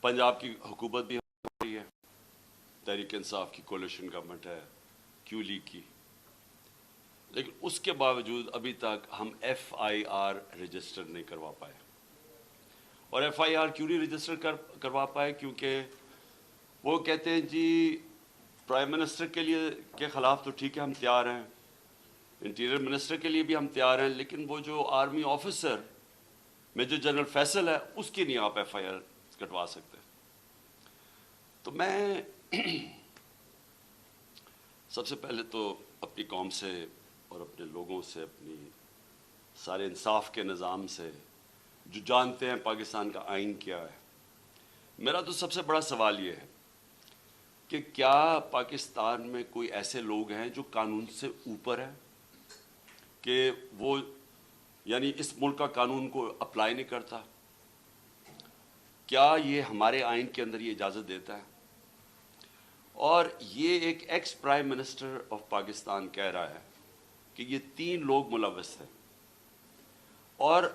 पंजाब की हुकूमत भी हमारी है, तहरीक इंसाफ की कोलिशन गवर्नमेंट है, क्यू लीग की, लेकिन उसके बावजूद अभी तक हम FIR रजिस्टर नहीं करवा पाए। और FIR क्यों नहीं रजिस्टर करवा पाए? क्योंकि वो कहते हैं जी प्राइम मिनिस्टर के ख़िलाफ़ तो ठीक है, हम तैयार हैं, इंटीरियर मिनिस्टर के लिए भी हम तैयार हैं, लेकिन वो जो army officer major general Faisal है उसकी नहीं आप FIR कटवा सकते। तो मैं सबसे पहले तो अपनी कौम से और अपने लोगों से, अपनी सारे इंसाफ के निज़ाम से, जो जानते हैं पाकिस्तान का आइन क्या है, मेरा तो सबसे बड़ा सवाल ये है कि क्या पाकिस्तान में कोई ऐसे लोग हैं जो कानून से ऊपर हैं, कि वो यानी इस मुल्क का कानून को अप्लाई नहीं करता? क्या ये हमारे आइन के अंदर ये इजाज़त देता है? और ये एक ex prime minister of Pakistan कह रहा है कि ये 3 लोग मुलव्वस थे, और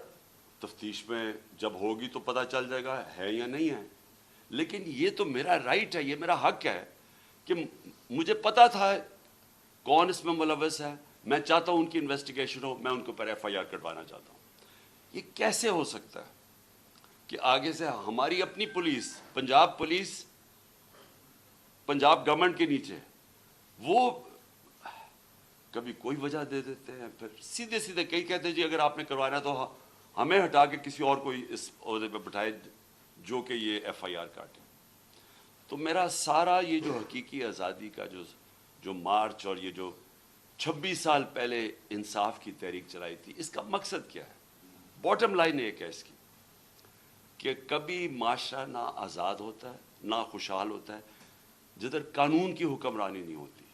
तफ्तीश में जब होगी तो पता चल जाएगा है या नहीं है। लेकिन ये तो मेरा राइट है, ये मेरा हक है कि मुझे पता था कौन इसमें मुलव्वस है, मैं चाहता हूँ उनकी इन्वेस्टिगेशन हो, मैं उनके ऊपर FIR कटवाना चाहता हूँ। ये कैसे हो सकता है कि आगे से हमारी अपनी पुलिस, पंजाब गवर्नमेंट के नीचे, वो कभी कोई वजह दे देते हैं, फिर सीधे सीधे कई कहते हैं जी अगर आपने करवाना तो हमें हटा के किसी और को इस ओहदे पे बिठाए जो कि ये FIR काटे। तो मेरा सारा ये जो हकीकी आज़ादी का जो मार्च और ये जो 26 साल पहले इंसाफ की तहरीक चलाई थी, इसका मकसद क्या है? बॉटम लाइन एक है इसकी कि कभी माशरा ना आज़ाद होता है, ना खुशहाल होता है जिधर कानून की हुक्मरानी नहीं होती।